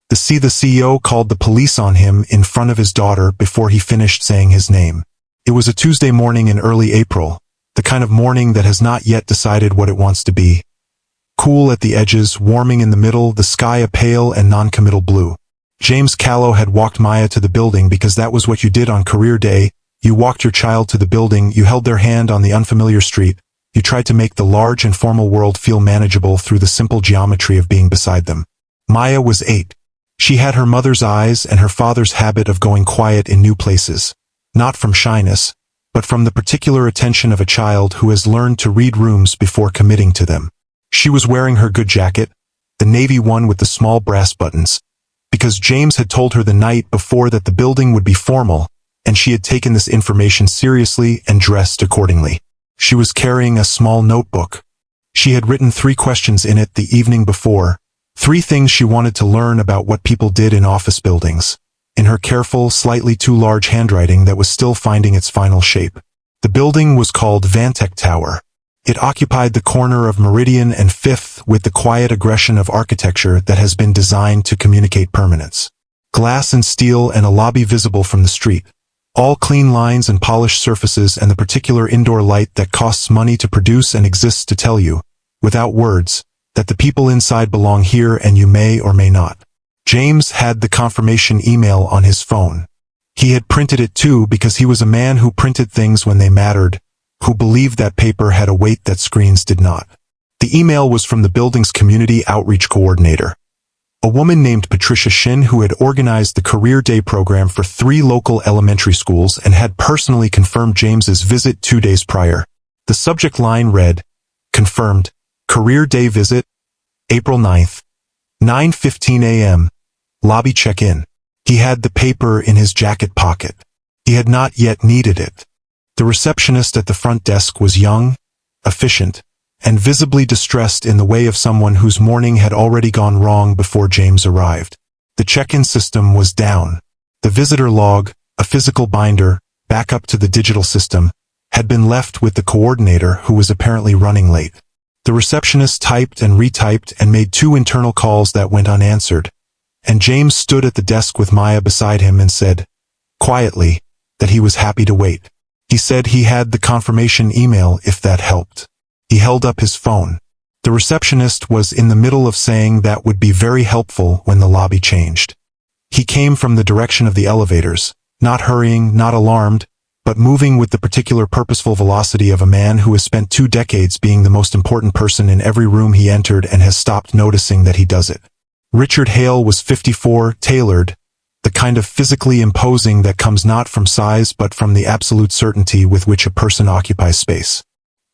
The CEO called the police on him in front of his daughter before he finished saying his name. It was a Tuesday morning in early April, the kind of morning that has not yet decided what it wants to be. Cool at the edges, warming in the middle, the sky a pale and non-committal blue. James Callo had walked Maya to the building because that was what you did on career day. You walked your child to the building, you held their hand on the unfamiliar street, you tried to make the large and formal world feel manageable through the simple geometry of being beside them. Maya was 8. She had her mother's eyes and her father's habit of going quiet in new places, not from shyness, but from the particular attention of a child who has learned to read rooms before committing to them. She was wearing her good jacket, the navy one with the small brass buttons, because James had told her the night before that the building would be formal, and she had taken this information seriously and dressed accordingly. She was carrying a small notebook. She had written 3 questions in it the evening before, 3 things she wanted to learn about what people did in office buildings, in her careful, slightly too large handwriting that was still finding its final shape. The building was called Vantec Tower. It occupied the corner of Meridian and 5th with the quiet aggression of architecture that has been designed to communicate permanence. Glass and steel and a lobby visible from the street. All clean lines and polished surfaces and the particular indoor light that costs money to produce and exists to tell you, without words, that the people inside belong here and you may or may not. James had the confirmation email on his phone. He had printed it too because he was a man who printed things when they mattered, who believed that paper had a weight that screens did not. The email was from the building's community outreach coordinator, a woman named Patricia Shin who had organized the Career Day program for 3 local elementary schools and had personally confirmed James's visit 2 days prior. The subject line read, "Confirmed, Career Day visit, April 9th, 9:15 a.m., lobby check-in." He had the paper in his jacket pocket. He had not yet needed it. The receptionist at the front desk was young, efficient, and visibly distressed in the way of someone whose morning had already gone wrong before James arrived. The check-in system was down. The visitor log, a physical binder, back up to the digital system, had been left with the coordinator who was apparently running late. The receptionist typed and retyped and made 2 internal calls that went unanswered, and James stood at the desk with Maya beside him and said, quietly, that he was happy to wait. He said he had the confirmation email if that helped. He held up his phone. The receptionist was in the middle of saying that would be very helpful when the lobby changed. He came from the direction of the elevators, not hurrying, not alarmed, but moving with the particular purposeful velocity of a man who has spent 2 decades being the most important person in every room he entered and has stopped noticing that he does it. Richard Hale was 54, tailored, the kind of physically imposing that comes not from size but from the absolute certainty with which a person occupies space.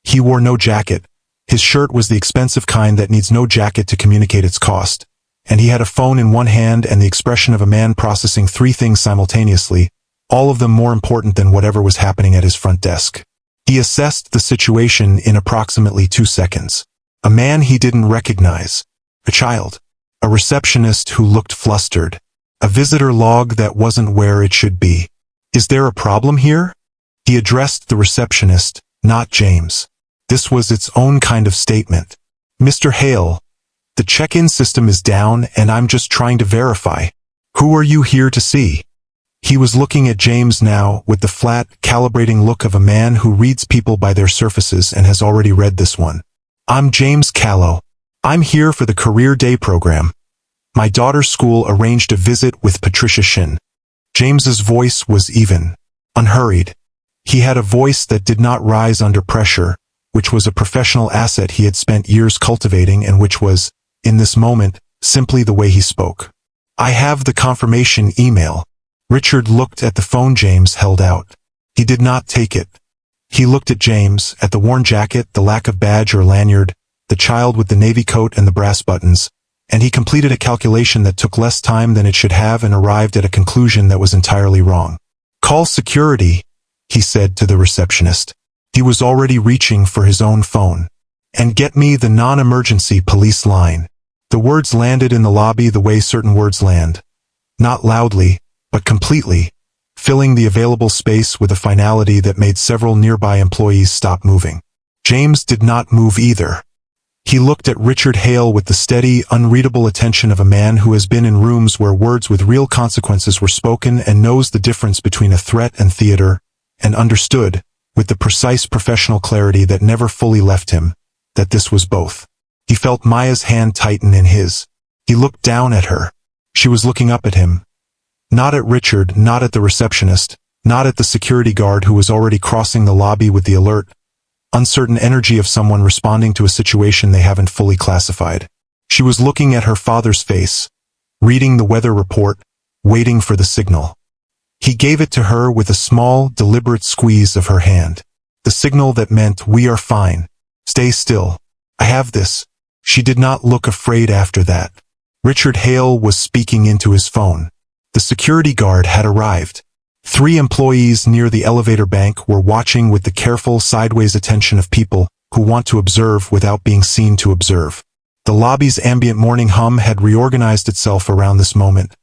He wore no jacket. His shirt was the expensive kind that needs no jacket to communicate its cost, and he had a phone in one hand and the expression of a man processing 3 things simultaneously, all of them more important than whatever was happening at his front desk. He assessed the situation in approximately 2 seconds. A man he didn't recognize. A child. A receptionist who looked flustered. A visitor log that wasn't where it should be. Is there a problem here? He addressed the receptionist, not James. This was its own kind of statement. Mr. Hale, the check-in system is down and I'm just trying to verify. Who are you here to see? He was looking at James now with the flat, calibrating look of a man who reads people by their surfaces and has already read this one. I'm James Callo. I'm here for the Career Day program. My daughter's school arranged a visit with Patricia Shin. James's voice was even, unhurried. He had a voice that did not rise under pressure, which was a professional asset he had spent years cultivating and which was, in this moment, simply the way he spoke. I have the confirmation email. Richard looked at the phone James held out. He did not take it. He looked at James, at the worn jacket, the lack of badge or lanyard, the child with the navy coat and the brass buttons, and he completed a calculation that took less time than it should have and arrived at a conclusion that was entirely wrong. Call security, he said to the receptionist. He was already reaching for his own phone. And get me the non-emergency police line. The words landed in the lobby the way certain words land. Not loudly, but completely, filling the available space with a finality that made several nearby employees stop moving. James did not move either. He looked at Richard Hale with the steady, unreadable attention of a man who has been in rooms where words with real consequences were spoken and knows the difference between a threat and theater, and understood, with the precise professional clarity that never fully left him, that this was both. He felt Maya's hand tighten in his. He looked down at her. She was looking up at him. Not at Richard, not at the receptionist, not at the security guard who was already crossing the lobby with the alert, uncertain energy of someone responding to a situation they haven't fully classified. She was looking at her father's face, reading the weather report, waiting for the signal. He gave it to her with a small, deliberate squeeze of her hand. The signal that meant, "We are fine. Stay still. I have this." She did not look afraid after that. Richard Hale was speaking into his phone. The security guard had arrived. 3 employees near the elevator bank were watching with the careful, sideways attention of people who want to observe without being seen to observe. The lobby's ambient morning hum had reorganized itself around this moment.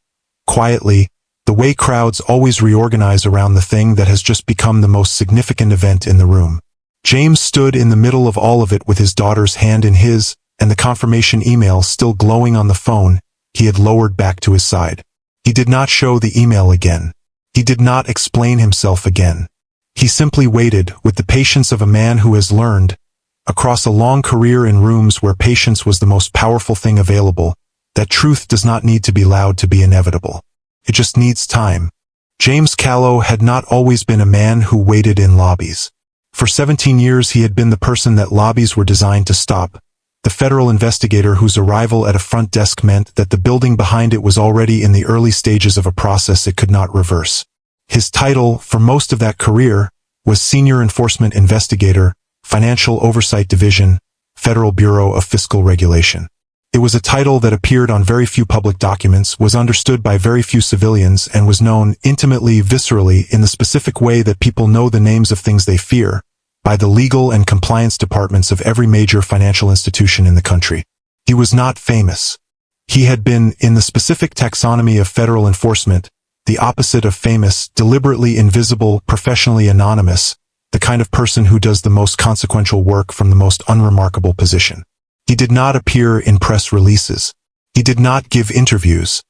Quietly, the way crowds always reorganize around the thing that has just become the most significant event in the room. James stood in the middle of all of it with his daughter's hand in his, and the confirmation email still glowing on the phone he had lowered back to his side. He did not show the email again. He did not explain himself again. He simply waited with the patience of a man who has learned, across a long career in rooms where patience was the most powerful thing available, that truth does not need to be loud to be inevitable. It just needs time. James Callo had not always been a man who waited in lobbies. For 17 years he had been the person that lobbies were designed to stop, the federal investigator whose arrival at a front desk meant that the building behind it was already in the early stages of a process it could not reverse. His title, for most of that career, was Senior Enforcement Investigator, Financial Oversight Division, Federal Bureau of Fiscal Regulation. It was a title that appeared on very few public documents, was understood by very few civilians, and was known intimately, viscerally, in the specific way that people know the names of things they fear, by the legal and compliance departments of every major financial institution in the country. He was not famous. He had been, in the specific taxonomy of federal enforcement, the opposite of famous, deliberately invisible, professionally anonymous, the kind of person who does the most consequential work from the most unremarkable position. He did not appear in press releases. He did not give interviews.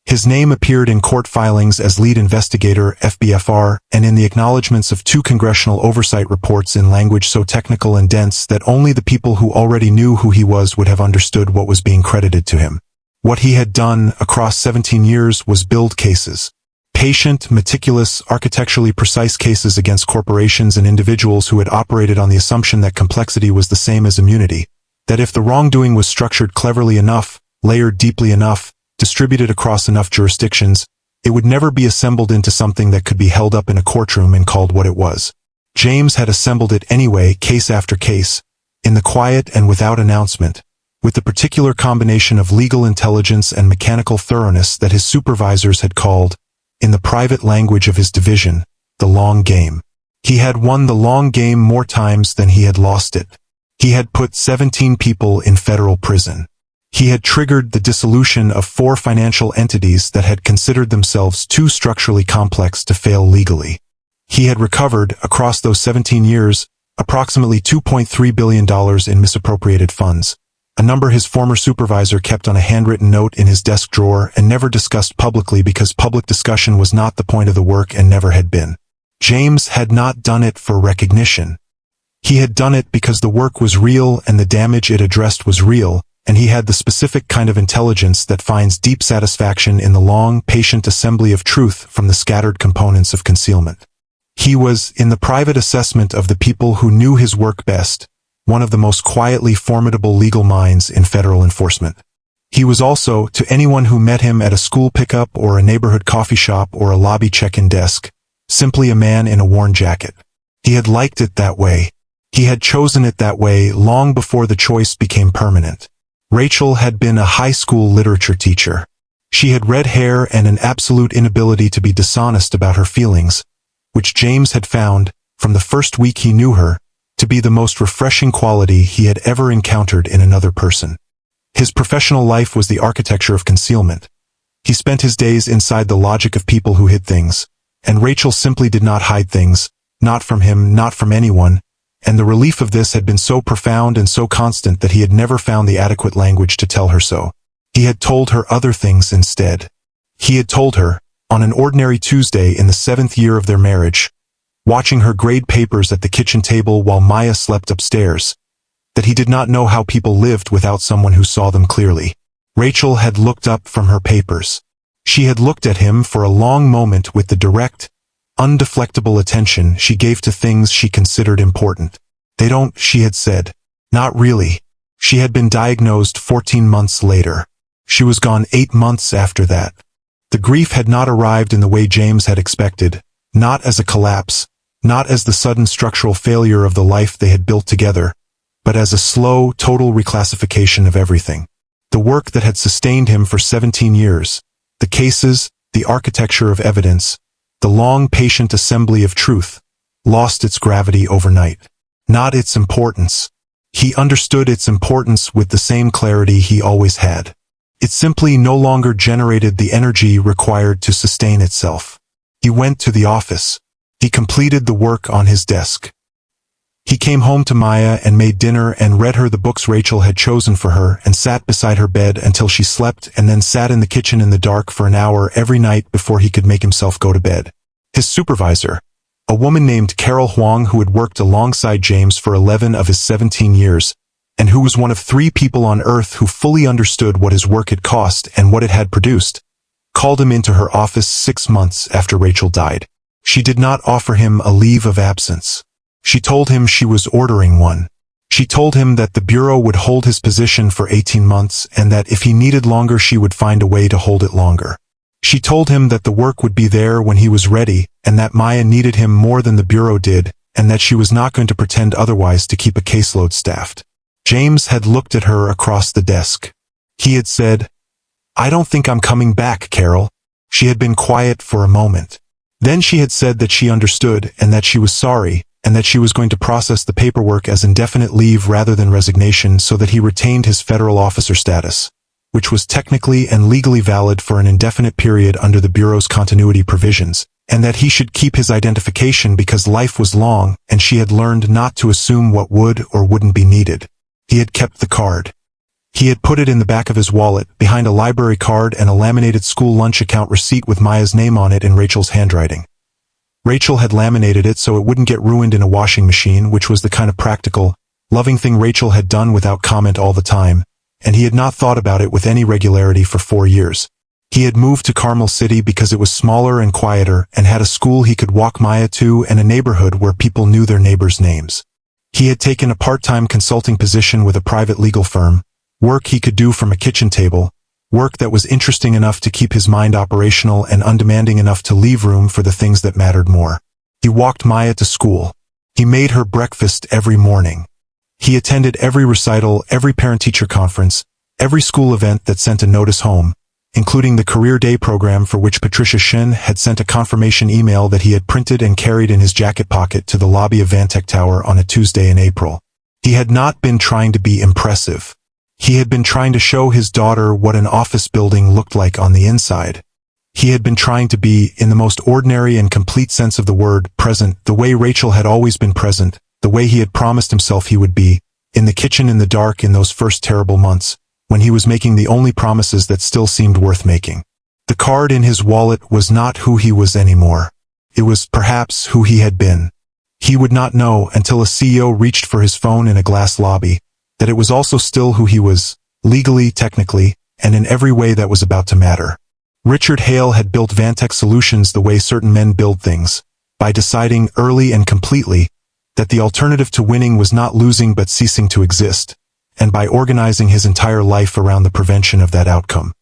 His name appeared in court filings as lead investigator, FBFR, and in the acknowledgments of 2 congressional oversight reports in language so technical and dense that only the people who already knew who he was would have understood what was being credited to him. What he had done across 17 years was build cases. Patient, meticulous, architecturally precise cases against corporations and individuals who had operated on the assumption that complexity was the same as immunity, that if the wrongdoing was structured cleverly enough, layered deeply enough, distributed across enough jurisdictions, it would never be assembled into something that could be held up in a courtroom and called what it was. James had assembled it anyway, case after case, in the quiet and without announcement, with the particular combination of legal intelligence and mechanical thoroughness that his supervisors had called, in the private language of his division, the long game. He had won the long game more times than he had lost it. He had put 17 people in federal prison. He had triggered the dissolution of 4 financial entities that had considered themselves too structurally complex to fail legally. He had recovered, across those 17 years, approximately $2.3 billion in misappropriated funds, a number his former supervisor kept on a handwritten note in his desk drawer and never discussed publicly because public discussion was not the point of the work and never had been. James had not done it for recognition. He had done it because the work was real and the damage it addressed was real, and he had the specific kind of intelligence that finds deep satisfaction in the long, patient assembly of truth from the scattered components of concealment. He was, in the private assessment of the people who knew his work best, one of the most quietly formidable legal minds in federal enforcement. He was also, to anyone who met him at a school pickup or a neighborhood coffee shop or a lobby check-in desk, simply a man in a worn jacket. He had liked it that way. He had chosen it that way long before the choice became permanent. Rachel had been a high school literature teacher. She had red hair and an absolute inability to be dishonest about her feelings, which James had found, from the first week he knew her, to be the most refreshing quality he had ever encountered in another person. His professional life was the architecture of concealment. He spent his days inside the logic of people who hid things, and Rachel simply did not hide things, not from him, not from anyone, and the relief of this had been so profound and so constant that he had never found the adequate language to tell her so. He had told her other things instead. He had told her, on an ordinary Tuesday in the 7th year of their marriage, watching her grade papers at the kitchen table while Maya slept upstairs, that he did not know how people lived without someone who saw them clearly. Rachel had looked up from her papers. She had looked at him for a long moment with the direct, undeflectable attention she gave to things she considered important. They don't, she had said. Not really. She had been diagnosed 14 months later. She was gone 8 months after that. The grief had not arrived in the way James had expected, not as a collapse, not as the sudden structural failure of the life they had built together, but as a slow, total reclassification of everything. The work that had sustained him for 17 years, the cases, the architecture of evidence, the long, patient assembly of truth, lost its gravity overnight. Not its importance. He understood its importance with the same clarity he always had. It simply no longer generated the energy required to sustain itself. He went to the office. He completed the work on his desk. He came home to Maya and made dinner and read her the books Rachel had chosen for her and sat beside her bed until she slept and then sat in the kitchen in the dark for an hour every night before he could make himself go to bed. His supervisor, a woman named Carol Huang who had worked alongside James for 11 of his 17 years, and who was one of 3 people on Earth who fully understood what his work had cost and what it had produced, called him into her office 6 months after Rachel died. She did not offer him a leave of absence. She told him she was ordering one. She told him that the Bureau would hold his position for 18 months and that if he needed longer she would find a way to hold it longer. She told him that the work would be there when he was ready and that Maya needed him more than the Bureau did and that she was not going to pretend otherwise to keep a caseload staffed. James had looked at her across the desk. He had said, "I don't think I'm coming back, Carol." She had been quiet for a moment. Then she had said that she understood and that she was sorry, and that she was going to process the paperwork as indefinite leave rather than resignation so that he retained his federal officer status, which was technically and legally valid for an indefinite period under the Bureau's continuity provisions, and that he should keep his identification because life was long and she had learned not to assume what would or wouldn't be needed. He had kept the card. He had put it in the back of his wallet, behind a library card and a laminated school lunch account receipt with Maya's name on it in Rachel's handwriting. Rachel had laminated it so it wouldn't get ruined in a washing machine, which was the kind of practical, loving thing Rachel had done without comment all the time, and he had not thought about it with any regularity for 4 years. He had moved to Carmel City because it was smaller and quieter and had a school he could walk Maya to and a neighborhood where people knew their neighbors' names. He had taken a part-time consulting position with a private legal firm, work he could do from a kitchen table, work that was interesting enough to keep his mind operational and undemanding enough to leave room for the things that mattered more. He walked Maya to school. He made her breakfast every morning. He attended every recital, every parent-teacher conference, every school event that sent a notice home, including the Career Day program for which Patricia Shin had sent a confirmation email that he had printed and carried in his jacket pocket to the lobby of Vantech Tower on a Tuesday in April. He had not been trying to be impressive. He had been trying to show his daughter what an office building looked like on the inside. He had been trying to be, in the most ordinary and complete sense of the word, present, the way Rachel had always been present, the way he had promised himself he would be, in the kitchen in the dark in those first terrible months, when he was making the only promises that still seemed worth making. The card in his wallet was not who he was anymore. It was, perhaps, who he had been. He would not know until a CEO reached for his phone in a glass lobby, that it was also still who he was, legally, technically, and in every way that was about to matter. Richard Hale had built Vantech Solutions the way certain men build things, by deciding early and completely that the alternative to winning was not losing but ceasing to exist, and by organizing his entire life around the prevention of that outcome.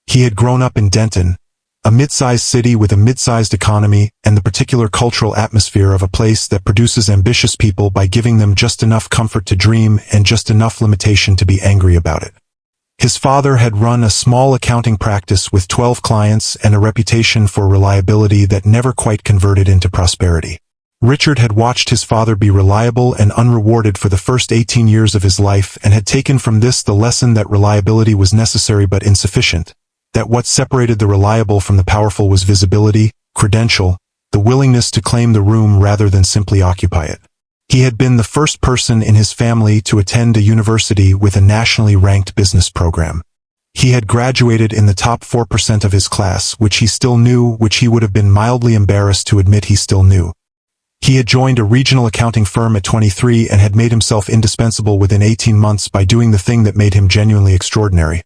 He had grown up in Denton, a mid-sized city with a mid-sized economy and the particular cultural atmosphere of a place that produces ambitious people by giving them just enough comfort to dream and just enough limitation to be angry about it. His father had run a small accounting practice with 12 clients and a reputation for reliability that never quite converted into prosperity. Richard had watched his father be reliable and unrewarded for the first 18 years of his life and had taken from this the lesson that reliability was necessary but insufficient, that what separated the reliable from the powerful was visibility, credential, the willingness to claim the room rather than simply occupy it. He had been the first person in his family to attend a university with a nationally ranked business program. He had graduated in the top 4% of his class, which he still knew, which he would have been mildly embarrassed to admit he still knew. He had joined a regional accounting firm at 23 and had made himself indispensable within 18 months by doing the thing that made him genuinely extraordinary.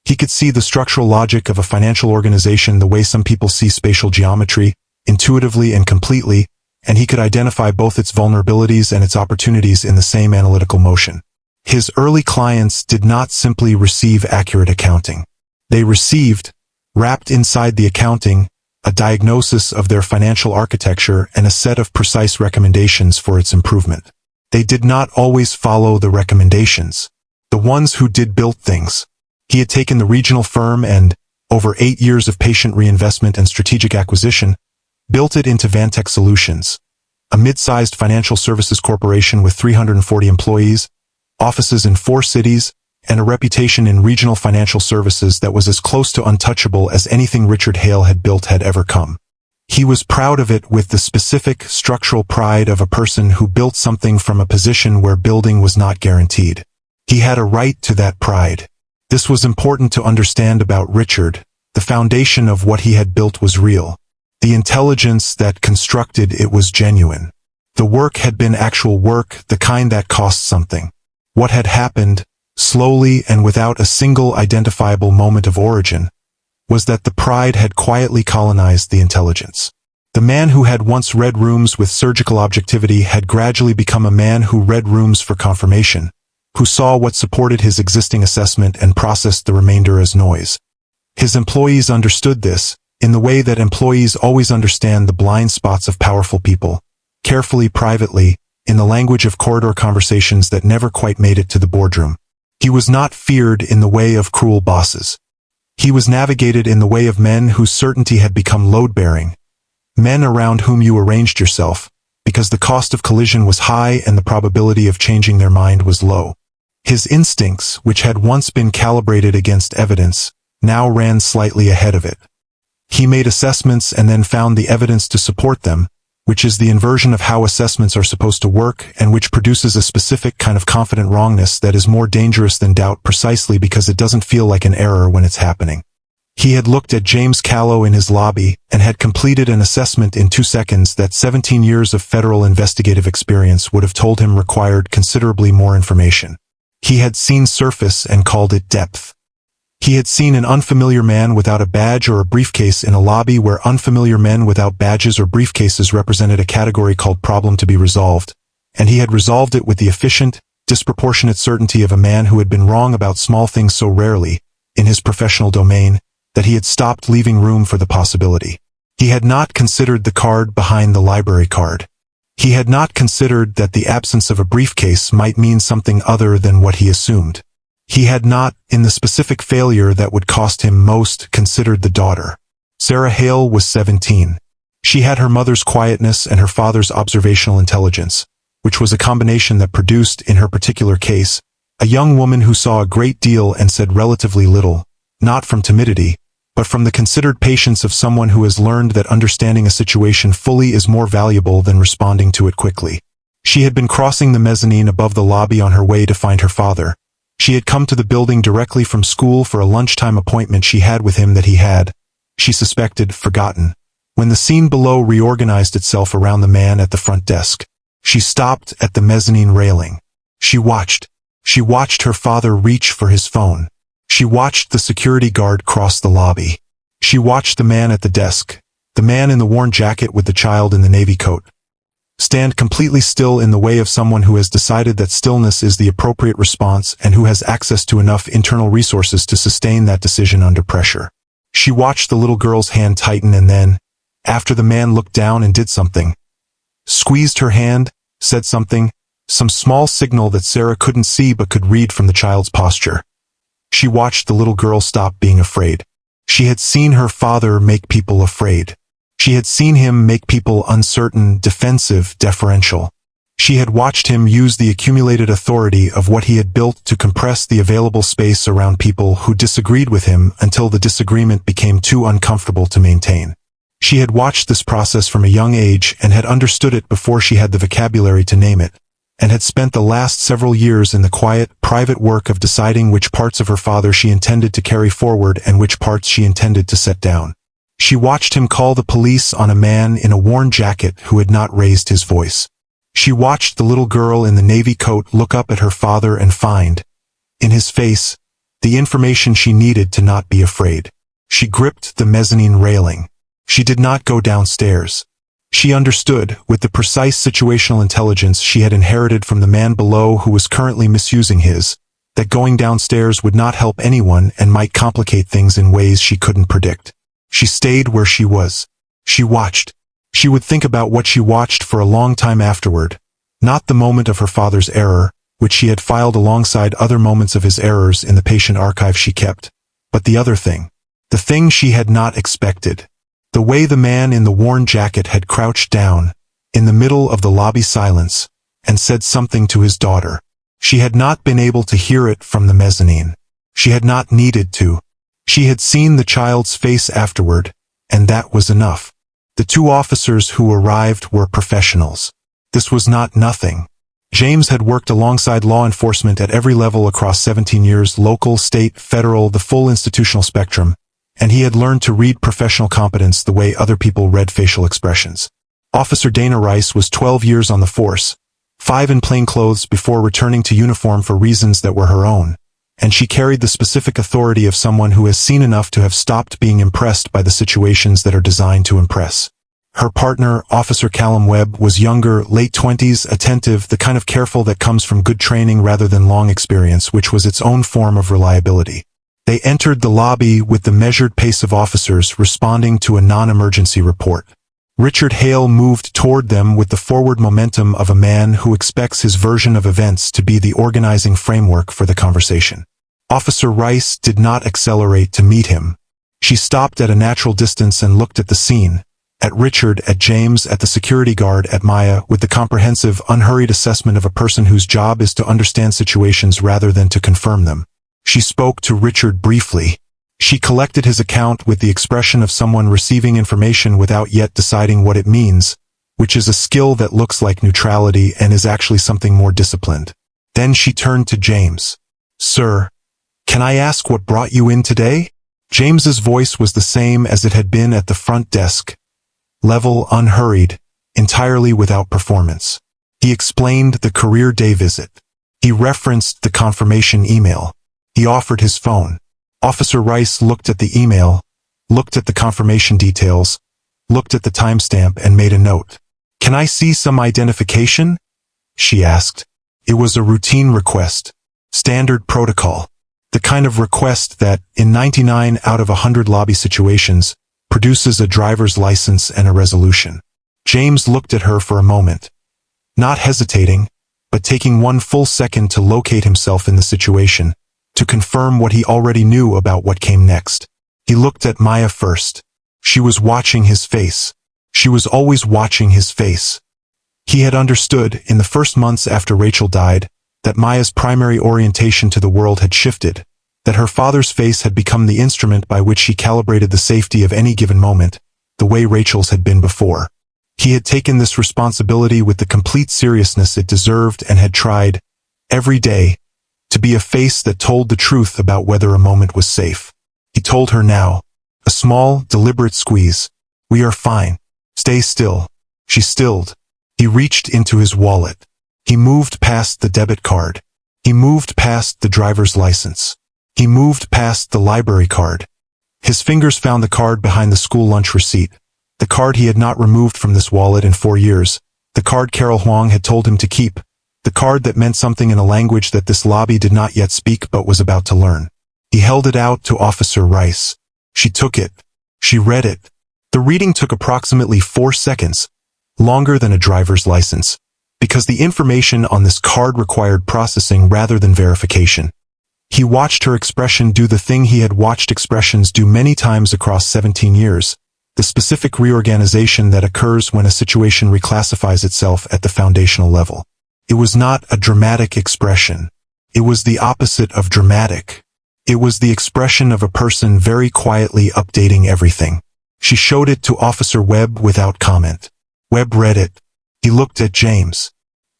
He could see the structural logic of a financial organization the way some people see spatial geometry, intuitively and completely, and he could identify both its vulnerabilities and its opportunities in the same analytical motion. His early clients did not simply receive accurate accounting. They received, wrapped inside the accounting, a diagnosis of their financial architecture and a set of precise recommendations for its improvement. They did not always follow the recommendations. The ones who did built things. He had taken the regional firm and, over 8 years of patient reinvestment and strategic acquisition, built it into Vantech Solutions, a mid-sized financial services corporation with 340 employees, offices in 4 cities, and a reputation in regional financial services that was as close to untouchable as anything Richard Hale had built had ever come. He was proud of it with the specific, structural pride of a person who built something from a position where building was not guaranteed. He had a right to that pride. This was important to understand about Richard. The foundation of what he had built was real. The intelligence that constructed it was genuine. The work had been actual work, the kind that cost something. What had happened, slowly and without a single identifiable moment of origin, was that the pride had quietly colonized the intelligence. The man who had once read rooms with surgical objectivity had gradually become a man who read rooms for confirmation, who saw what supported his existing assessment and processed the remainder as noise. His employees understood this, in the way that employees always understand the blind spots of powerful people, carefully, privately, in the language of corridor conversations that never quite made it to the boardroom. He was not feared in the way of cruel bosses. He was navigated in the way of men whose certainty had become load-bearing, men around whom you arranged yourself, because the cost of collision was high and the probability of changing their mind was low. His instincts, which had once been calibrated against evidence, now ran slightly ahead of it. He made assessments and then found the evidence to support them, which is the inversion of how assessments are supposed to work and which produces a specific kind of confident wrongness that is more dangerous than doubt precisely because it doesn't feel like an error when it's happening. He had looked at James Callo in his lobby and had completed an assessment in 2 seconds that 17 years of federal investigative experience would have told him required considerably more information. He had seen surface and called it depth. He had seen an unfamiliar man without a badge or a briefcase in a lobby where unfamiliar men without badges or briefcases represented a category called problem to be resolved, and he had resolved it with the efficient, disproportionate certainty of a man who had been wrong about small things so rarely, in his professional domain, that he had stopped leaving room for the possibility. He had not considered the card behind the library card. He had not considered that the absence of a briefcase might mean something other than what he assumed. He had not, in the specific failure that would cost him most, considered the daughter. Sarah Hale was 17. She had her mother's quietness and her father's observational intelligence, which was a combination that produced, in her particular case, a young woman who saw a great deal and said relatively little, not from timidity, but from the considered patience of someone who has learned that understanding a situation fully is more valuable than responding to it quickly. She had been crossing the mezzanine above the lobby on her way to find her father. She had come to the building directly from school for a lunchtime appointment she had with him that he had, she suspected, forgotten. When the scene below reorganized itself around the man at the front desk, she stopped at the mezzanine railing. She watched. She watched her father reach for his phone. She watched the security guard cross the lobby. She watched the man at the desk, the man in the worn jacket with the child in the navy coat, stand completely still in the way of someone who has decided that stillness is the appropriate response and who has access to enough internal resources to sustain that decision under pressure. She watched the little girl's hand tighten and then, after the man looked down and did something, squeezed her hand, said something, some small signal that Sarah couldn't see but could read from the child's posture. She watched the little girl stop being afraid. She had seen her father make people afraid. She had seen him make people uncertain, defensive, deferential. She had watched him use the accumulated authority of what he had built to compress the available space around people who disagreed with him until the disagreement became too uncomfortable to maintain. She had watched this process from a young age and had understood it before she had the vocabulary to name it, and had spent the last several years in the quiet, private work of deciding which parts of her father she intended to carry forward and which parts she intended to set down. She watched him call the police on a man in a worn jacket who had not raised his voice. She watched the little girl in the navy coat look up at her father and find, in his face, the information she needed to not be afraid. She gripped the mezzanine railing. She did not go downstairs. She understood, with the precise situational intelligence she had inherited from the man below who was currently misusing his, that going downstairs would not help anyone and might complicate things in ways she couldn't predict. She stayed where she was. She watched. She would think about what she watched for a long time afterward, not the moment of her father's error, which she had filed alongside other moments of his errors in the patient archive she kept, but the other thing. The thing she had not expected. The way the man in the worn jacket had crouched down, in the middle of the lobby silence, and said something to his daughter. She had not been able to hear it from the mezzanine. She had not needed to. She had seen the child's face afterward, and that was enough. The two officers who arrived were professionals. This was not nothing. James had worked alongside law enforcement at every level across 17 years, local, state, federal, the full institutional spectrum, and he had learned to read professional competence the way other people read facial expressions. Officer Dana Rice was 12 years on the force, 5 in plain clothes before returning to uniform for reasons that were her own, and she carried the specific authority of someone who has seen enough to have stopped being impressed by the situations that are designed to impress. Her partner, Officer Callum Webb, was younger, late 20s, attentive, the kind of careful that comes from good training rather than long experience, which was its own form of reliability. They entered the lobby with the measured pace of officers responding to a non-emergency report. Richard Hale moved toward them with the forward momentum of a man who expects his version of events to be the organizing framework for the conversation. Officer Rice did not accelerate to meet him. She stopped at a natural distance and looked at the scene, at Richard, at James, at the security guard, at Maya, with the comprehensive, unhurried assessment of a person whose job is to understand situations rather than to confirm them. She spoke to Richard briefly. She collected his account with the expression of someone receiving information without yet deciding what it means, which is a skill that looks like neutrality and is actually something more disciplined. Then she turned to James. "Sir, can I ask what brought you in today?" James's voice was the same as it had been at the front desk. Level, unhurried, entirely without performance. He explained the career day visit. He referenced the confirmation email. He offered his phone. Officer Rice looked at the email, looked at the confirmation details, looked at the timestamp and made a note. "Can I see some identification?" she asked. It was a routine request. Standard protocol. The kind of request that, in 99 out of 100 lobby situations, produces a driver's license and a resolution. James looked at her for a moment, not hesitating, but taking one full second to locate himself in the situation, to confirm what he already knew about what came next. He looked at Maya first. She was watching his face. She was always watching his face. He had understood, in the first months after Rachel died, that Maya's primary orientation to the world had shifted, that her father's face had become the instrument by which he calibrated the safety of any given moment, the way Rachel's had been before. He had taken this responsibility with the complete seriousness it deserved and had tried, every day, to be a face that told the truth about whether a moment was safe. He told her now, a small, deliberate squeeze. "We are fine. Stay still." She stilled. He reached into his wallet. He moved past the debit card. He moved past the driver's license. He moved past the library card. His fingers found the card behind the school lunch receipt, the card he had not removed from this wallet in 4 years, the card Carol Huang had told him to keep, the card that meant something in a language that this lobby did not yet speak but was about to learn. He held it out to Officer Rice. She took it. She read it. The reading took approximately 4 seconds, longer than a driver's license, because the information on this card required processing rather than verification. He watched her expression do the thing he had watched expressions do many times across 17 years, the specific reorganization that occurs when a situation reclassifies itself at the foundational level. It was not a dramatic expression. It was the opposite of dramatic. It was the expression of a person very quietly updating everything. She showed it to Officer Webb without comment. Webb read it. He looked at James.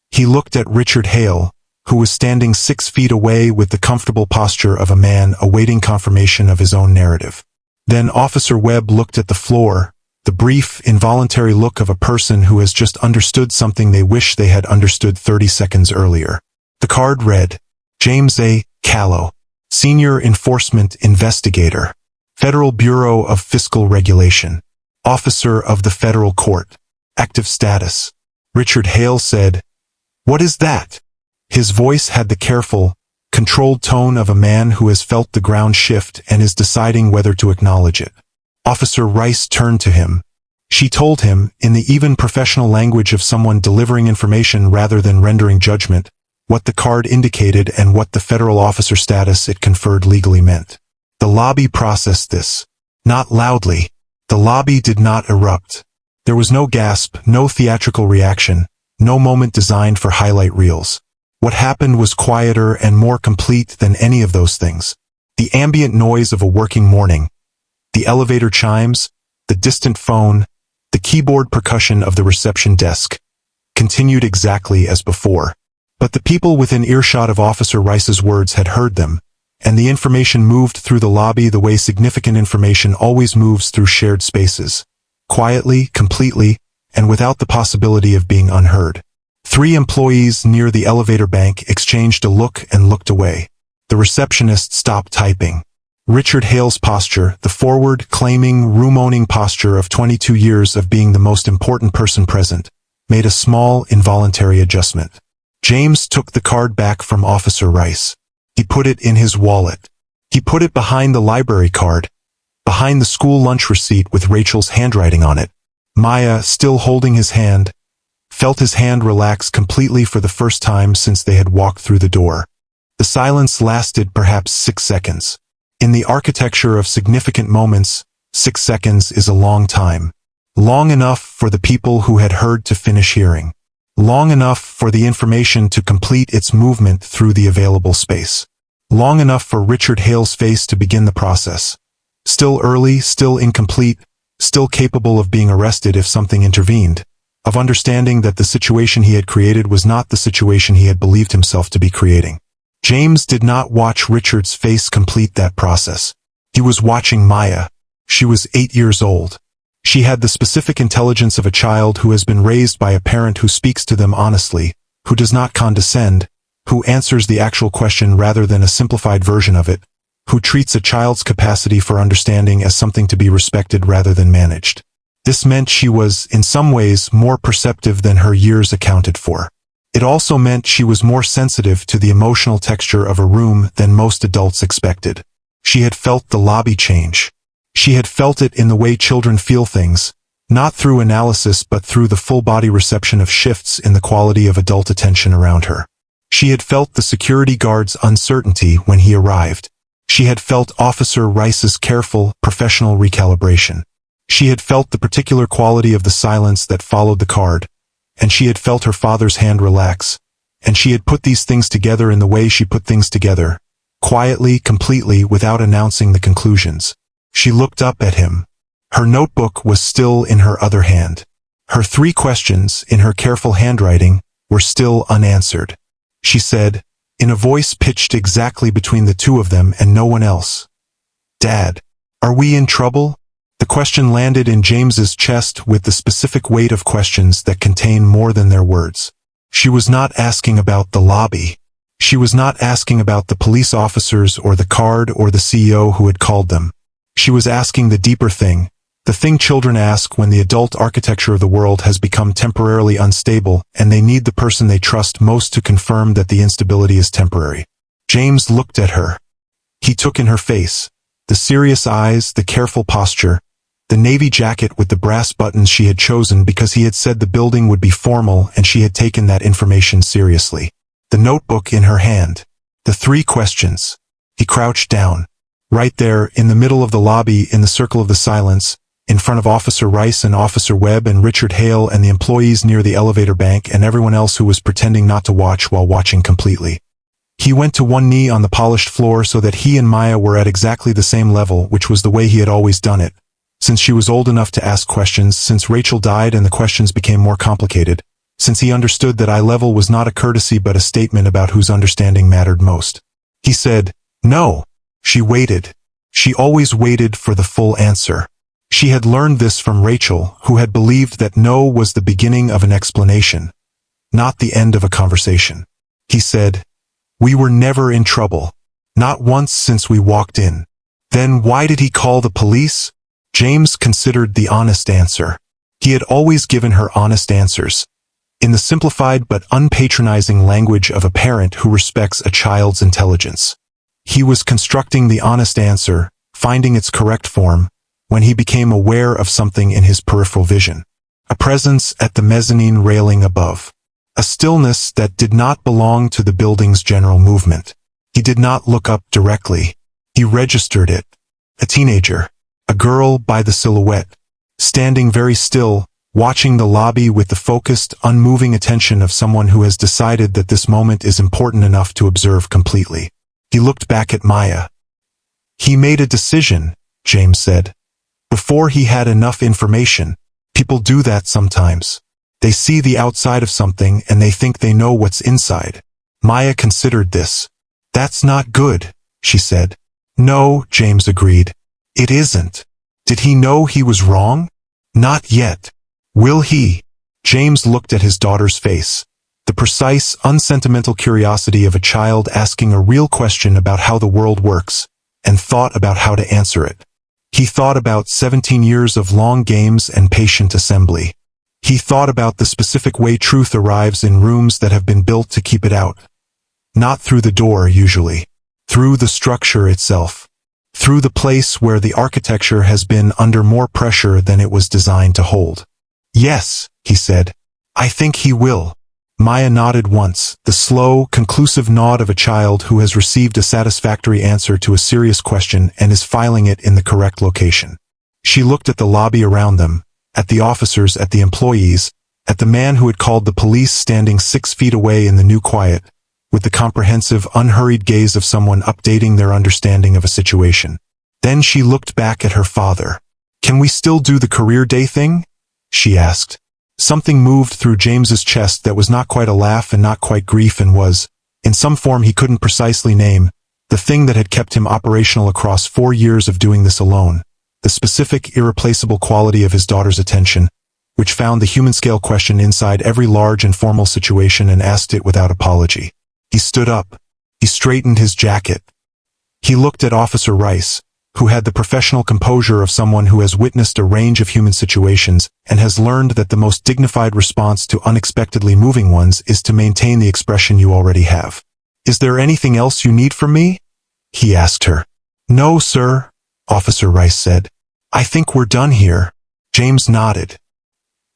He looked at Richard Hale, who was standing 6 feet away with the comfortable posture of a man awaiting confirmation of his own narrative. Then Officer Webb looked at the floor, the brief, involuntary look of a person who has just understood something they wish they had understood 30 seconds earlier. The card read, James A. Callo, Senior Enforcement Investigator, Federal Bureau of Fiscal Regulation, Officer of the Federal Court, Active Status. Richard Hale said, "What is that?" His voice had the careful, controlled tone of a man who has felt the ground shift and is deciding whether to acknowledge it. Officer Rice turned to him. She told him, in the even professional language of someone delivering information rather than rendering judgment, what the card indicated and what the federal officer status it conferred legally meant. The lobby processed this. Not loudly. The lobby did not erupt. There was no gasp, no theatrical reaction, no moment designed for highlight reels. What happened was quieter and more complete than any of those things. The ambient noise of a working morning, the elevator chimes, the distant phone, the keyboard percussion of the reception desk, continued exactly as before. But the people within earshot of Officer Rice's words had heard them, and the information moved through the lobby the way significant information always moves through shared spaces. Quietly, completely, and without the possibility of being unheard. 3 employees near the elevator bank exchanged a look and looked away. The receptionist stopped typing. Richard Hale's posture, the forward, claiming, room-owning posture of 22 years of being the most important person present, made a small, involuntary adjustment. James took the card back from Officer Rice. He put it in his wallet. He put it behind the library card, behind the school lunch receipt with Rachel's handwriting on it. Maya, still holding his hand, felt his hand relax completely for the first time since they had walked through the door. The silence lasted perhaps 6 seconds. In the architecture of significant moments, 6 seconds is a long time. Long enough for the people who had heard to finish hearing. Long enough for the information to complete its movement through the available space. Long enough for Richard Hale's face to begin the process. Still early, still incomplete, still capable of being arrested if something intervened. Of understanding that the situation he had created was not the situation he had believed himself to be creating. James did not watch Richard's face complete that process. He was watching Maya. She was 8 years old. She had the specific intelligence of a child who has been raised by a parent who speaks to them honestly, who does not condescend, who answers the actual question rather than a simplified version of it, who treats a child's capacity for understanding as something to be respected rather than managed. This meant she was, in some ways, more perceptive than her years accounted for. It also meant she was more sensitive to the emotional texture of a room than most adults expected. She had felt the lobby change. She had felt it in the way children feel things, not through analysis but through the full-body reception of shifts in the quality of adult attention around her. She had felt the security guard's uncertainty when he arrived. She had felt Officer Rice's careful, professional recalibration. She had felt the particular quality of the silence that followed the card, and she had felt her father's hand relax, and she had put these things together in the way she put things together, quietly, completely, without announcing the conclusions. She looked up at him. Her notebook was still in her other hand. Her 3 questions, in her careful handwriting, were still unanswered. She said, in a voice pitched exactly between the 2 of them and no one else, "Dad, are we in trouble?" The question landed in James's chest with the specific weight of questions that contain more than their words. She was not asking about the lobby. She was not asking about the police officers or the card or the CEO who had called them. She was asking the deeper thing, the thing children ask when the adult architecture of the world has become temporarily unstable and they need the person they trust most to confirm that the instability is temporary. James looked at her. He took in her face, the serious eyes, the careful posture, the navy jacket with the brass buttons she had chosen because he had said the building would be formal and she had taken that information seriously. The notebook in her hand. The 3 questions. He crouched down. Right there, in the middle of the lobby, in the circle of the silence, in front of Officer Rice and Officer Webb and Richard Hale and the employees near the elevator bank and everyone else who was pretending not to watch while watching completely. He went to one knee on the polished floor so that he and Maya were at exactly the same level, which was the way he had always done it. Since she was old enough to ask questions, since Rachel died and the questions became more complicated, since he understood that eye level was not a courtesy but a statement about whose understanding mattered most. He said, "No." She waited. She always waited for the full answer. She had learned this from Rachel, who had believed that no was the beginning of an explanation, not the end of a conversation. He said, "We were never in trouble. Not once since we walked in." Then why did he call the police? James considered the honest answer. He had always given her honest answers, in the simplified but unpatronizing language of a parent who respects a child's intelligence. He was constructing the honest answer, finding its correct form, when he became aware of something in his peripheral vision. A presence at the mezzanine railing above. A stillness that did not belong to the building's general movement. He did not look up directly. He registered it. A teenager. A girl by the silhouette. Standing very still, watching the lobby with the focused, unmoving attention of someone who has decided that this moment is important enough to observe completely. He looked back at Maya. He made a decision, James said. Before he had enough information. People do that sometimes. They see the outside of something and they think they know what's inside. Maya considered this. "That's not good," she said. "No," James agreed. "It isn't." Did he know he was wrong? Not yet. Will he? James looked at his daughter's face. The precise, unsentimental curiosity of a child asking a real question about how the world works, and thought about how to answer it. He thought about 17 years of long games and patient assembly. He thought about the specific way truth arrives in rooms that have been built to keep it out. Not through the door, usually. Through the structure itself. Through the place where the architecture has been under more pressure than it was designed to hold. "Yes," he said. "I think he will." Maya nodded once, the slow, conclusive nod of a child who has received a satisfactory answer to a serious question and is filing it in the correct location. She looked at the lobby around them, at the officers, at the employees, at the man who had called the police standing 6 feet away in the new quiet, with the comprehensive, unhurried gaze of someone updating their understanding of a situation. Then she looked back at her father. "Can we still do the career day thing?" she asked. Something moved through James's chest that was not quite a laugh and not quite grief and was, in some form he couldn't precisely name, the thing that had kept him operational across 4 years of doing this alone, the specific, irreplaceable quality of his daughter's attention, which found the human-scale question inside every large and formal situation and asked it without apology. He stood up. He straightened his jacket. He looked at Officer Rice, who had the professional composure of someone who has witnessed a range of human situations and has learned that the most dignified response to unexpectedly moving ones is to maintain the expression you already have. "Is there anything else you need from me?" he asked her. "No, sir," Officer Rice said. "I think we're done here." James nodded.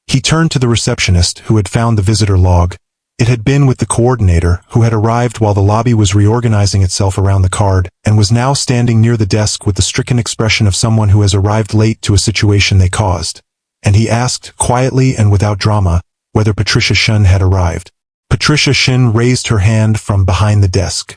He turned to the receptionist who had found the visitor log. It had been with the coordinator, who had arrived while the lobby was reorganizing itself around the card, and was now standing near the desk with the stricken expression of someone who has arrived late to a situation they caused. And he asked, quietly and without drama, whether Patricia Shun had arrived. Patricia Shun raised her hand from behind the desk.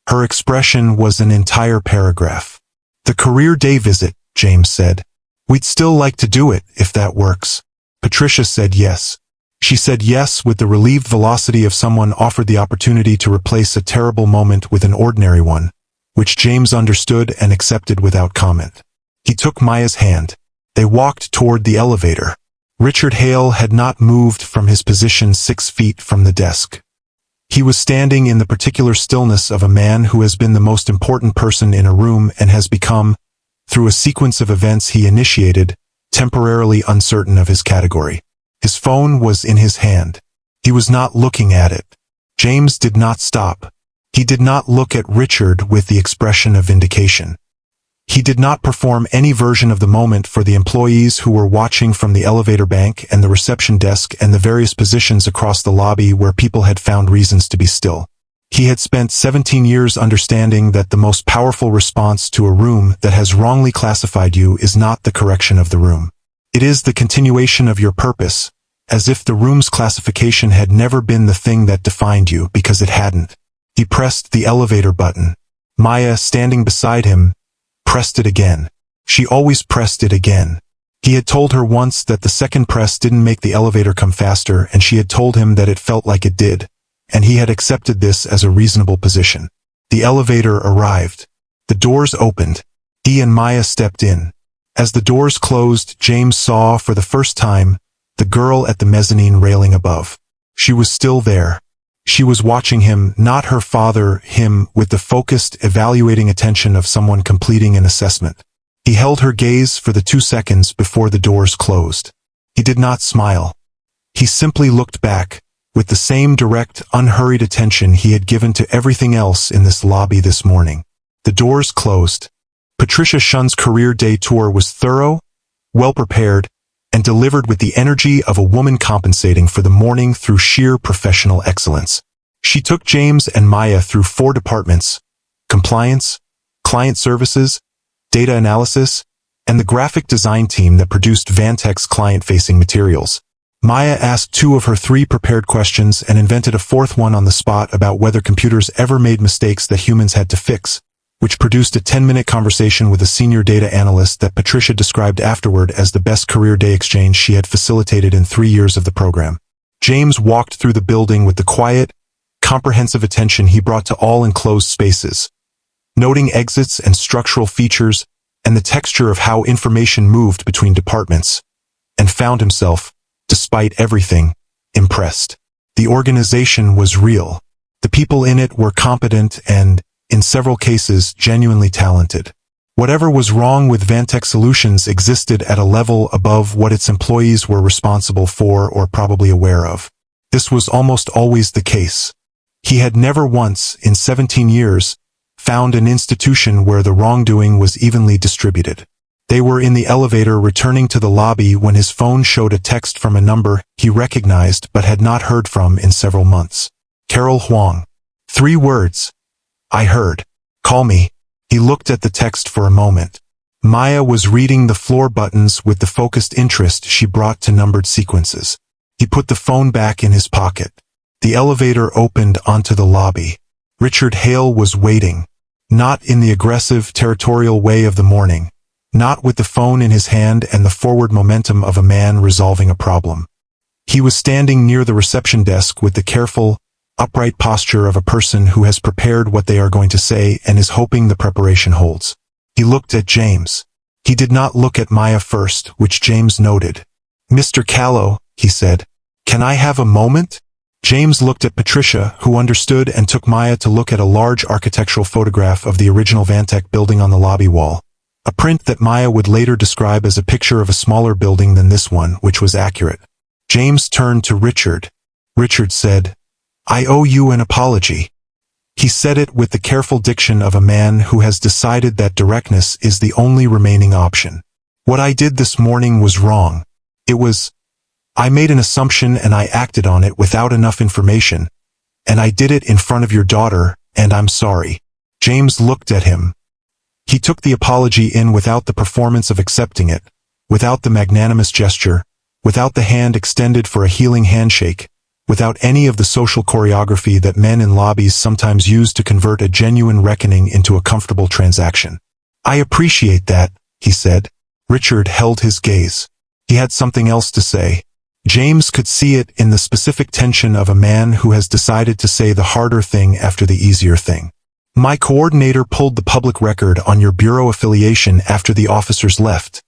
Her expression was an entire paragraph. "The career day visit," James said. "We'd still like to do it, if that works." Patricia said yes. She said yes with the relieved velocity of someone offered the opportunity to replace a terrible moment with an ordinary one, which James understood and accepted without comment. He took Maya's hand. They walked toward the elevator. Richard Hale had not moved from his position 6 feet from the desk. He was standing in the particular stillness of a man who has been the most important person in a room and has become, through a sequence of events he initiated, temporarily uncertain of his category. His phone was in his hand. He was not looking at it. James did not stop. He did not look at Richard with the expression of vindication. He did not perform any version of the moment for the employees who were watching from the elevator bank and the reception desk and the various positions across the lobby where people had found reasons to be still. He had spent 17 years understanding that the most powerful response to a room that has wrongly classified you is not the correction of the room. It is the continuation of your purpose, as if the room's classification had never been the thing that defined you, because it hadn't. He pressed the elevator button. Maya, standing beside him, pressed it again. She always pressed it again. He had told her once that the second press didn't make the elevator come faster, and she had told him that it felt like it did, and he had accepted this as a reasonable position. The elevator arrived. The doors opened. He and Maya stepped in. As the doors closed, James saw, for the first time, the girl at the mezzanine railing above. She was still there. She was watching him, not her father, him, with the focused, evaluating attention of someone completing an assessment. He held her gaze for the 2 seconds before the doors closed. He did not smile. He simply looked back, with the same direct, unhurried attention he had given to everything else in this lobby this morning. The doors closed. Patricia Shun's career day tour was thorough, well-prepared, and delivered with the energy of a woman compensating for the morning through sheer professional excellence. She took James and Maya through 4 departments: compliance, client services, data analysis, and the graphic design team that produced Vantex's client-facing materials. Maya asked 2 of her 3 prepared questions and invented a 4th one on the spot about whether computers ever made mistakes that humans had to fix, which produced a 10-minute conversation with a senior data analyst that Patricia described afterward as the best career day exchange she had facilitated in 3 years of the program. James walked through the building with the quiet, comprehensive attention he brought to all enclosed spaces, noting exits and structural features and the texture of how information moved between departments, and found himself, despite everything, impressed. The organization was real. The people in it were competent and, in several cases, genuinely talented. Whatever was wrong with Vantex Solutions existed at a level above what its employees were responsible for or probably aware of. This was almost always the case. He had never once, in 17 years, found an institution where the wrongdoing was evenly distributed. They were in the elevator returning to the lobby when his phone showed a text from a number he recognized but had not heard from in several months. Carol Huang. 3 words. I heard. Call me. He looked at the text for a moment. Maya was reading the floor buttons with the focused interest she brought to numbered sequences. He put the phone back in his pocket. The elevator opened onto the lobby. Richard Hale was waiting. Not in the aggressive, territorial way of the morning. Not with the phone in his hand and the forward momentum of a man resolving a problem. He was standing near the reception desk with the careful, upright posture of a person who has prepared what they are going to say and is hoping the preparation holds. He looked at James. He did not look at Maya first, which James noted. Mr. Callo, he said, can I have a moment? James looked at Patricia, who understood, and took Maya to look at a large architectural photograph of the original Vantex building on the lobby wall. A print that Maya would later describe as a picture of a smaller building than this one, which was accurate. James turned to Richard. Richard said, I owe you an apology. He said it with the careful diction of a man who has decided that directness is the only remaining option. What I did this morning was wrong. I made an assumption and I acted on it without enough information, and I did it in front of your daughter, and I'm sorry. James looked at him. He took the apology in without the performance of accepting it, without the magnanimous gesture, without the hand extended for a healing handshake, without any of the social choreography that men in lobbies sometimes use to convert a genuine reckoning into a comfortable transaction. I appreciate that, he said. Richard held his gaze. He had something else to say. James could see it in the specific tension of a man who has decided to say the harder thing after the easier thing. My coordinator pulled the public record on your bureau affiliation after the officers left,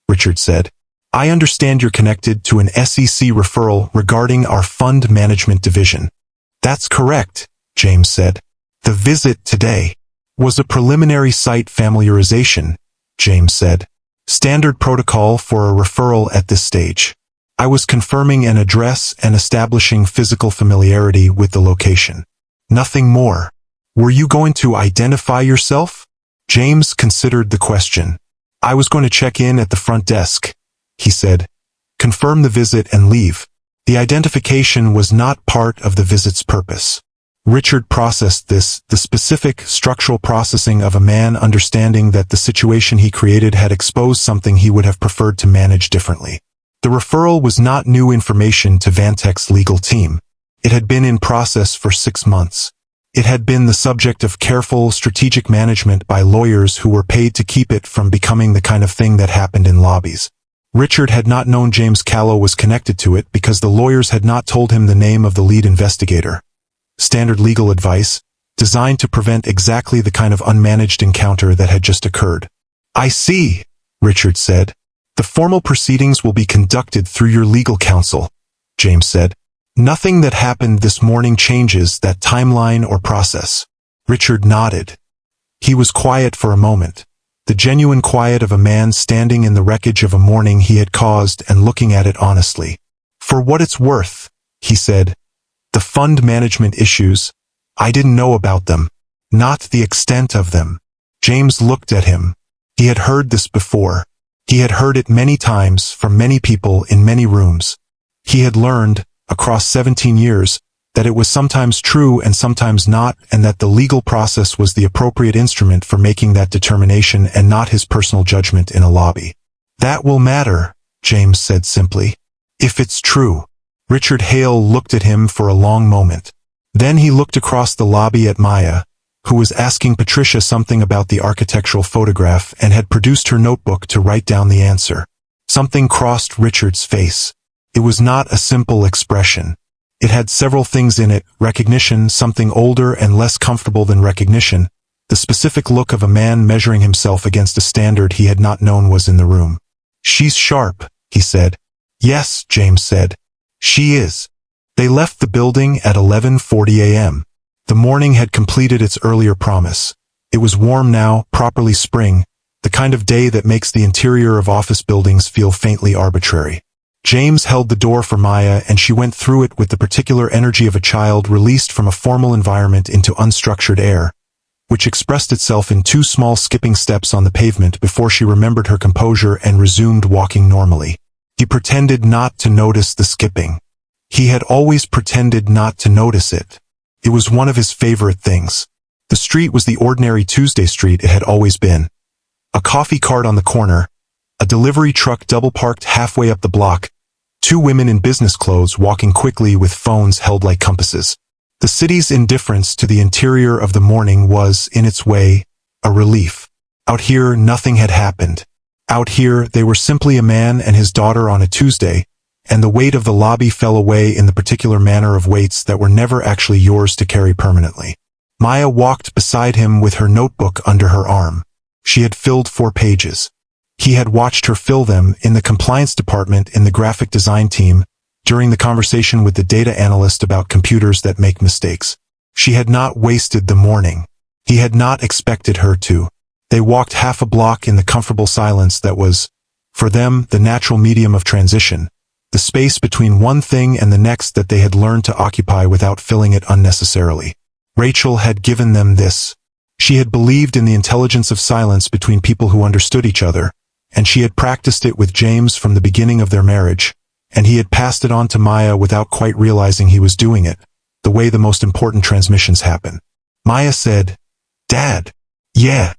Richard said. I understand you're connected to an SEC referral regarding our fund management division. That's correct, James said. The visit today was a preliminary site familiarization, James said. Standard protocol for a referral at this stage. I was confirming an address and establishing physical familiarity with the location. Nothing more. Were you going to identify yourself? James considered the question. I was going to check in at the front desk, he said. Confirm the visit and leave. The identification was not part of the visit's purpose. Richard processed this, the specific structural processing of a man understanding that the situation he created had exposed something he would have preferred to manage differently. The referral was not new information to Vantex's legal team. It had been in process for 6 months. It had been the subject of careful, strategic management by lawyers who were paid to keep it from becoming the kind of thing that happened in lobbies. Richard had not known James Callo was connected to it because the lawyers had not told him the name of the lead investigator. Standard legal advice, designed to prevent exactly the kind of unmanaged encounter that had just occurred. "I see," Richard said. "The formal proceedings will be conducted through your legal counsel," James said. "Nothing that happened this morning changes that timeline or process." Richard nodded. He was quiet for a moment, the genuine quiet of a man standing in the wreckage of a morning he had caused and looking at it honestly. "For what it's worth," he said, "the fund management issues, I didn't know about them, not the extent of them." James looked at him. He had heard this before. He had heard it many times from many people in many rooms. He had learned, across 17 years, that it was sometimes true and sometimes not, and that the legal process was the appropriate instrument for making that determination and not his personal judgment in a lobby. "That will matter," James said simply. "If it's true." Richard Hale looked at him for a long moment. Then he looked across the lobby at Maya, who was asking Patricia something about the architectural photograph and had produced her notebook to write down the answer. Something crossed Richard's face. It was not a simple expression. It had several things in it: recognition, something older and less comfortable than recognition, the specific look of a man measuring himself against a standard he had not known was in the room. "She's sharp," he said. "Yes," James said. "She is." They left the building at 11:40 a.m. The morning had completed its earlier promise. It was warm now, properly spring, the kind of day that makes the interior of office buildings feel faintly arbitrary. James held the door for Maya and she went through it with the particular energy of a child released from a formal environment into unstructured air, which expressed itself in 2 small skipping steps on the pavement before she remembered her composure and resumed walking normally. He pretended not to notice the skipping. He had always pretended not to notice it. It was one of his favorite things. The street was the ordinary Tuesday street it had always been. A coffee cart on the corner, a delivery truck double-parked halfway up the block, 2 women in business clothes walking quickly with phones held like compasses. The city's indifference to the interior of the morning was, in its way, a relief. Out here, nothing had happened. Out here, they were simply a man and his daughter on a Tuesday, and the weight of the lobby fell away in the particular manner of weights that were never actually yours to carry permanently. Maya walked beside him with her notebook under her arm. She had filled 4 pages. He had watched her fill them in the compliance department in the graphic design team during the conversation with the data analyst about computers that make mistakes. She had not wasted the morning. He had not expected her to. They walked half a block in the comfortable silence that was, for them, the natural medium of transition, the space between one thing and the next that they had learned to occupy without filling it unnecessarily. Rachel had given them this. She had believed in the intelligence of silence between people who understood each other, and she had practiced it with James from the beginning of their marriage, and he had passed it on to Maya without quite realizing he was doing it, the way the most important transmissions happen. Maya said, "Dad." "Yeah.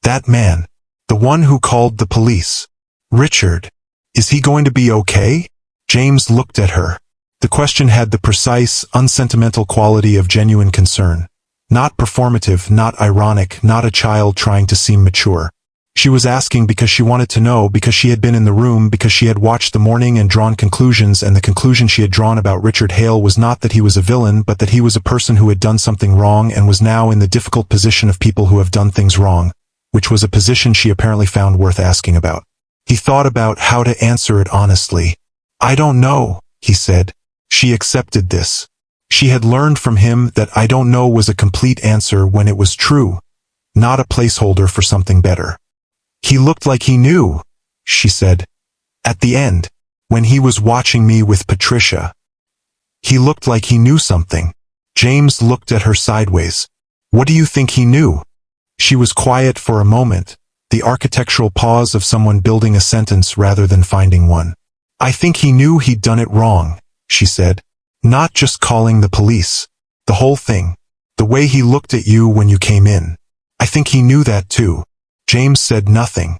That man. The one who called the police. Richard. Is he going to be okay?" James looked at her. The question had the precise, unsentimental quality of genuine concern. Not performative, not ironic, not a child trying to seem mature. She was asking because she wanted to know, because she had been in the room, because she had watched the morning and drawn conclusions, and the conclusion she had drawn about Richard Hale was not that he was a villain, but that he was a person who had done something wrong and was now in the difficult position of people who have done things wrong, which was a position she apparently found worth asking about. He thought about how to answer it honestly. "I don't know," he said. She accepted this. She had learned from him that "I don't know" was a complete answer when it was true, not a placeholder for something better. "He looked like he knew," she said. "At the end, when he was watching me with Patricia. He looked like he knew something." James looked at her sideways. "What do you think he knew?" She was quiet for a moment, the architectural pause of someone building a sentence rather than finding one. "I think he knew he'd done it wrong," she said. "Not just calling the police. The whole thing. The way he looked at you when you came in. I think he knew that too." James said nothing.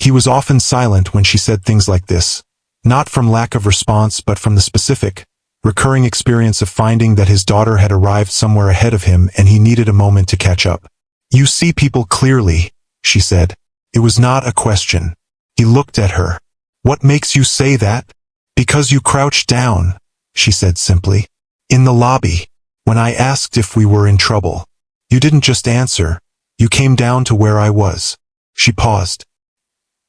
He was often silent when she said things like this, not from lack of response but from the specific, recurring experience of finding that his daughter had arrived somewhere ahead of him and he needed a moment to catch up. "You see people clearly," she said. It was not a question. He looked at her. "What makes you say that?" "Because you crouched down," she said simply. "In the lobby, when I asked if we were in trouble. You didn't just answer, you came down to where I was." She paused.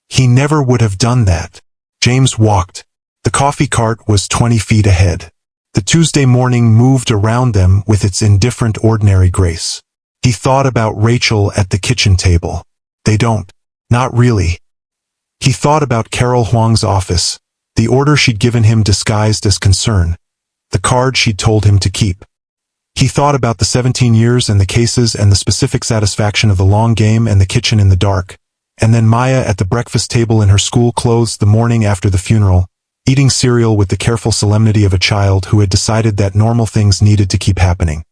"He never would have done that." James walked. The coffee cart was 20 feet ahead. The Tuesday morning moved around them with its indifferent ordinary grace. He thought about Rachel at the kitchen table. They don't. Not really. He thought about Carol Huang's office, the order she'd given him disguised as concern, the card she'd told him to keep. He thought about the 17 years and the cases and the specific satisfaction of the long game and the kitchen in the dark, and then Maya at the breakfast table in her school clothes the morning after the funeral, eating cereal with the careful solemnity of a child who had decided that normal things needed to keep happening.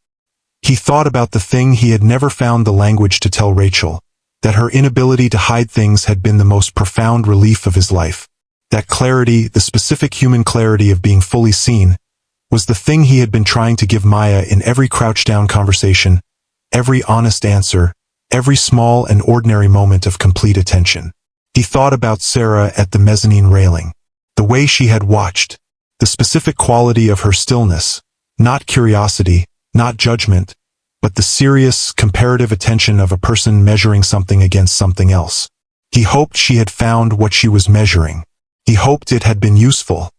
He thought about the thing he had never found the language to tell Rachel, that her inability to hide things had been the most profound relief of his life. That clarity, the specific human clarity of being fully seen, was the thing he had been trying to give Maya in every crouch-down conversation, every honest answer, every small and ordinary moment of complete attention. He thought about Sarah at the mezzanine railing. The way she had watched, the specific quality of her stillness, not curiosity, not judgment, but the serious, comparative attention of a person measuring something against something else. He hoped she had found what she was measuring. He hoped it had been useful.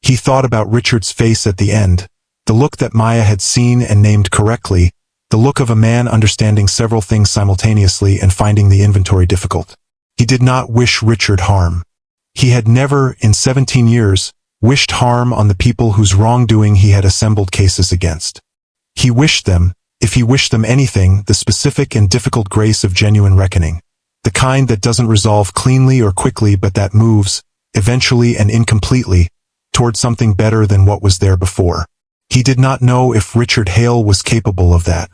He thought about Richard's face at the end, the look that Maya had seen and named correctly, the look of a man understanding several things simultaneously and finding the inventory difficult. He did not wish Richard harm. He had never, in 17 years, wished harm on the people whose wrongdoing he had assembled cases against. He wished them, if he wished them anything, the specific and difficult grace of genuine reckoning, the kind that doesn't resolve cleanly or quickly but that moves, eventually and incompletely, toward something better than what was there before. He did not know if Richard Hale was capable of that.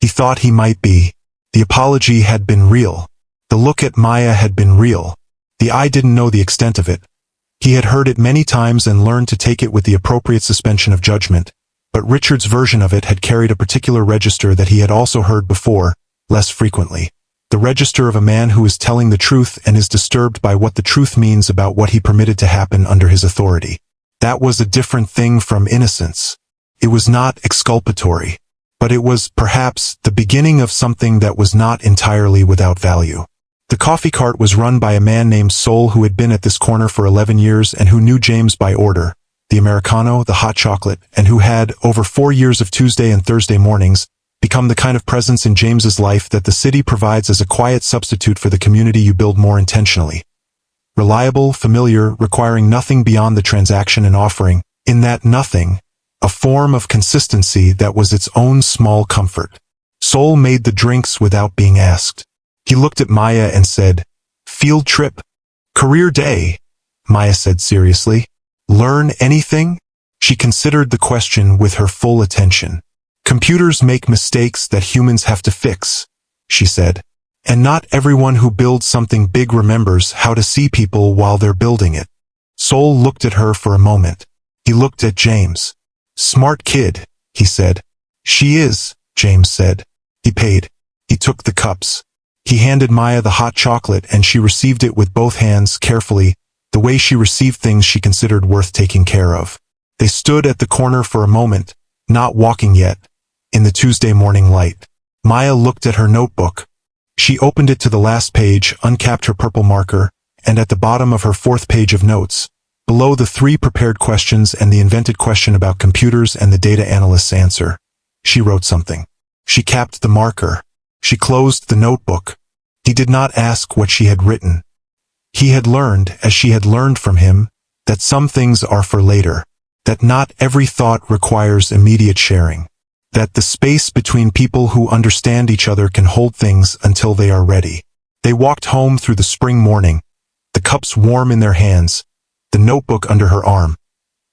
He thought he might be. The apology had been real. The look at Maya had been real. The eye didn't know the extent of it. He had heard it many times and learned to take it with the appropriate suspension of judgment, but Richard's version of it had carried a particular register that he had also heard before, less frequently. The register of a man who is telling the truth and is disturbed by what the truth means about what he permitted to happen under his authority. That was a different thing from innocence. It was not exculpatory, but it was, perhaps, the beginning of something that was not entirely without value. The coffee cart was run by a man named Sol who had been at this corner for 11 years and who knew James by order, the Americano, the hot chocolate, and who had, over 4 years of Tuesday and Thursday mornings, become the kind of presence in James's life that the city provides as a quiet substitute for the community you build more intentionally. Reliable, familiar, requiring nothing beyond the transaction and offering, in that nothing, a form of consistency that was its own small comfort. Sol made the drinks without being asked. He looked at Maya and said, "Field trip? Career day?" Maya said seriously. "Learn anything?" She considered the question with her full attention. "Computers make mistakes that humans have to fix," she said. "And not everyone who builds something big remembers how to see people while they're building it." Sol looked at her for a moment. He looked at James. "Smart kid," he said. "She is," James said. He paid. He took the cups. He handed Maya the hot chocolate and she received it with both hands carefully, the way she received things she considered worth taking care of. They stood at the corner for a moment, not walking yet, in the Tuesday morning light. Maya looked at her notebook. She opened it to the last page, uncapped her purple marker, and at the bottom of her 4th page of notes, below the 3 prepared questions and the invented question about computers and the data analyst's answer, she wrote something. She capped the marker. She closed the notebook. He did not ask what she had written. He had learned, as she had learned from him, that some things are for later, that not every thought requires immediate sharing, that the space between people who understand each other can hold things until they are ready. They walked home through the spring morning, the cups warm in their hands, the notebook under her arm,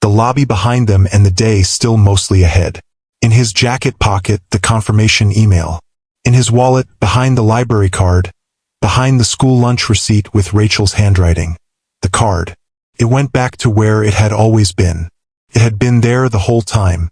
the lobby behind them and the day still mostly ahead. In his jacket pocket, the confirmation email. In his wallet, behind the library card, behind the school lunch receipt with Rachel's handwriting. The card. It went back to where it had always been. It had been there the whole time.